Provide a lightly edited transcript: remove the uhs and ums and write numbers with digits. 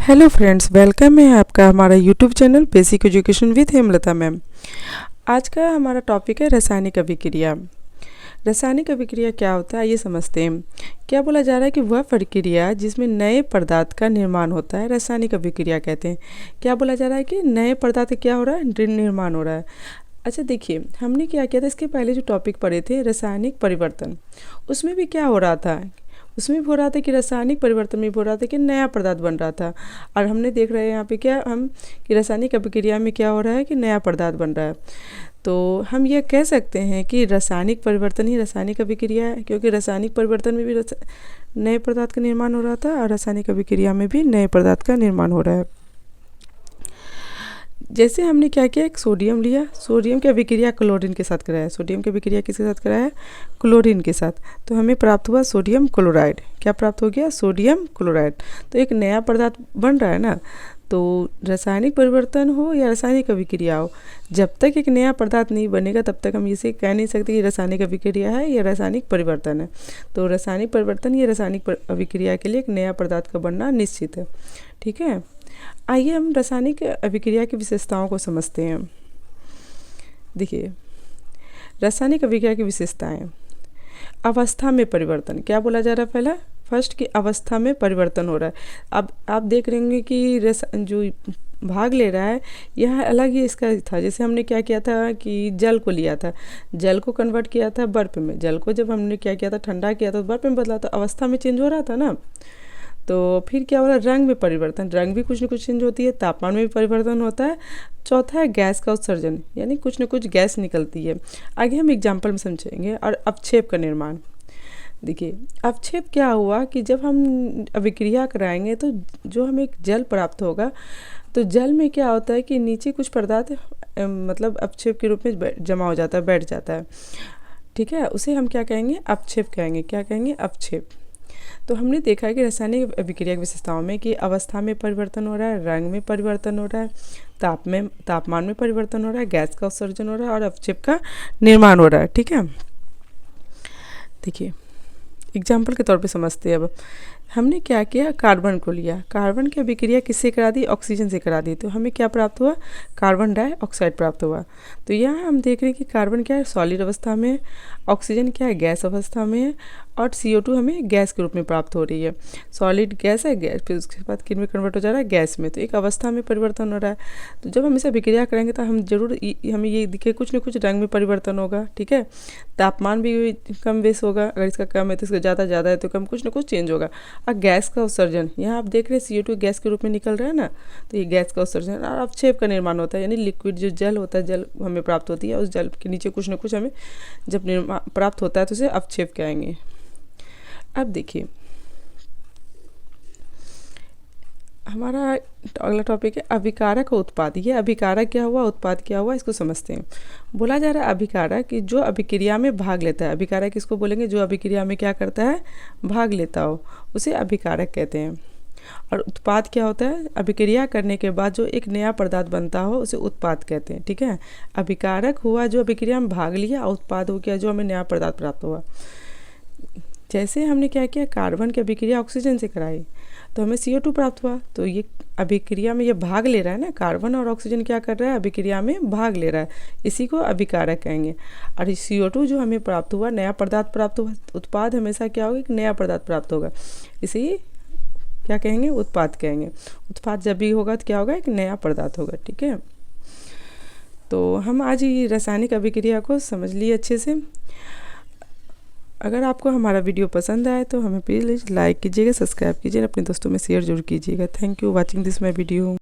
Hello friends, welcome है आपका हमारा YouTube channel basic education with Hemlata ma'am. आज का हमारा टॉपिक है रासायनिक अभिक्रिया। रासायनिक अभिक्रिया क्या होता है ये समझते हैं। क्या बोला जा रहा है कि वह प्रक्रिया जिसमें नए पदार्थ का निर्माण होता है रासायनिक अभिक्रिया कहते हैं। क्या बोला जा रहा है कि नए पदार्थ का क्या हो रहा है, निर्माण हो रहा है। अच्छा देखिए, हमने क्या किया था, इसके पहले जो टॉपिक पढ़े थे रासायनिक परिवर्तन, उसमें भी क्या हो रहा था, उसमें भी हो रहा था कि रासायनिक परिवर्तन में भी हो रहा था कि नया पदार्थ बन रहा था। और हमने देख रहे हैं यहाँ पे क्या हम कि रासायनिक अभिक्रिया में क्या हो रहा है कि नया पदार्थ बन रहा है। तो हम ये कह सकते हैं कि रासायनिक परिवर्तन ही रासायनिक अभिक्रिया है, क्योंकि रासायनिक परिवर्तन में भी नए पदार्थ का निर्माण हो रहा था और रासायनिक अभिक्रिया में भी नए पदार्थ का निर्माण हो रहा है। जैसे हमने क्या किया, एक सोडियम लिया, सोडियम की अभिक्रिया क्लोरीन के साथ कराया। सोडियम की अभिक्रिया किसके साथ कराया, क्लोरीन के साथ। तो हमें प्राप्त हुआ सोडियम क्लोराइड। क्या प्राप्त हो गया, सोडियम क्लोराइड। तो एक नया पदार्थ बन रहा है ना। तो रासायनिक परिवर्तन हो या रासायनिक अभिक्रिया हो, जब तक एक नया पदार्थ नहीं बनेगा तब तक हम इसे कह नहीं सकते कि रासायनिक अभिक्रिया है या रासायनिक परिवर्तन है। तो रासायनिक परिवर्तन या रासायनिक अभिक्रिया के लिए एक नया पदार्थ का बनना निश्चित है। ठीक है, आइए हम रासायनिक अभिक्रिया की विशेषताओं को समझते हैं। देखिए, रासायनिक अभिक्रिया की विशेषताएं। अवस्था में परिवर्तन। क्या बोला जा रहा है, पहला फर्स्ट की अवस्था में परिवर्तन हो रहा है। अब आप देख रहे होंगे कि जो भाग ले रहा है यह अलग ही इसका था। जैसे हमने क्या किया था कि जल को लिया था, जल को कन्वर्ट किया था बर्फ में, जल को जब हमने क्या किया था, ठंडा किया था तो बर्फ में बदला, तो अवस्था में चेंज हो रहा था ना। तो फिर क्या हो रहा है, रंग में परिवर्तन, रंग भी कुछ न कुछ चेंज होती है, तापमान में भी परिवर्तन होता है। चौथा है गैस का उत्सर्जन, यानी कुछ न कुछ गैस निकलती है। आगे हम एग्जाम्पल में समझेंगे। और अवक्षेप का निर्माण। देखिए, अवक्षेप क्या हुआ कि जब हम अभिक्रिया कराएंगे तो जो हमें एक जल प्राप्त होगा, तो जल में क्या होता है कि नीचे कुछ पदार्थ मतलब अवक्षेप के रूप में जमा हो जाता है, बैठ जाता है। ठीक है, उसे हम क्या कहेंगे, अवक्षेप कहेंगे। क्या कहेंगे, अवक्षेप। तो हमने देखा है कि रासायनिक अभिक्रिया की विशेषताओं में कि अवस्था में परिवर्तन हो रहा है, रंग में परिवर्तन हो रहा है, तापमान में परिवर्तन हो रहा है, गैस का उत्सर्जन हो रहा है और अवक्षेप का निर्माण हो रहा है। ठीक है, देखिए एग्जाम्पल के तौर पे समझते हैं। अब हमने क्या किया, कार्बन को लिया, कार्बन की अभिक्रिया किससे करा दी, ऑक्सीजन से करा दी। तो हमें क्या प्राप्त हुआ, कार्बन डाइऑक्साइड प्राप्त हुआ। तो यहाँ हम देख रहे हैं कि कार्बन क्या है, सॉलिड अवस्था में, ऑक्सीजन क्या है, गैस अवस्था में है, और CO2 हमें गैस के रूप में प्राप्त हो रही है। सॉलिड गैस है, गैस फिर उसके बाद किन में कन्वर्ट हो जा रहा है, गैस में। तो एक अवस्था में परिवर्तन हो रहा है। तो जब हम इसे अभिक्रिया करेंगे तो हम जरूर हमें ये दिखे कुछ न कुछ रंग में परिवर्तन होगा। ठीक है, तापमान भी कम बेस होगा, अगर इसका कम है तो इसका ज़्यादा है तो कम, कुछ न कुछ चेंज होगा। और गैस का उत्सर्जन, यहाँ आप देख रहे हैं CO2 गैस के रूप में निकल रहा है ना। तो ये गैस का उत्सर्जन और अवक्षेप का निर्माण होता है, यानी लिक्विड जो जल होता है, जल हमें प्राप्त होती है, उस जल के नीचे कुछ न कुछ हमें जब निर्माण प्राप्त होता है तो उसे अवक्षेप कहेंगे। अब देखिए, हमारा अगला टॉपिक है अभिकारक और उत्पाद। ये अभिकारक क्या हुआ, उत्पाद क्या हुआ, इसको समझते हैं। बोला जा रहा है अभिकारक कि जो अभिक्रिया में भाग लेता है। अभिकारक किसको बोलेंगे, जो अभिक्रिया में क्या करता है, भाग लेता हो, उसे अभिकारक कहते हैं। और उत्पाद क्या होता है, अभिक्रिया करने के बाद जो एक नया पदार्थ बनता हो उसे उत्पाद कहते हैं। ठीक है, अभिकारक हुआ जो अभिक्रिया में भाग लिया, और उत्पाद हो गया जो हमें नया पदार्थ प्राप्त हुआ। जैसे हमने क्या किया, कार्बन की अभिक्रिया ऑक्सीजन से कराई तो हमें CO2 प्राप्त हुआ। तो ये अभिक्रिया में ये भाग ले रहा है ना, कार्बन और ऑक्सीजन क्या कर रहा है, अभिक्रिया में भाग ले रहा है, इसी को अभिकारक कहेंगे। और CO2 जो हमें प्राप्त हुआ, नया पदार्थ प्राप्त हुआ। उत्पाद हमेशा क्या होगा, एक नया पदार्थ प्राप्त होगा, इसे क्या कहेंगे, उत्पाद कहेंगे। उत्पाद जब भी होगा तो क्या होगा, एक नया पदार्थ होगा। ठीक है, तो हम आज ये रासायनिक अभिक्रिया को समझ लिए अच्छे से। अगर आपको हमारा वीडियो पसंद आए तो हमें प्लीज़ लाइक कीजिएगा, सब्सक्राइब कीजिएगा, अपने दोस्तों में शेयर जरूर कीजिएगा। Thank you watching this my video.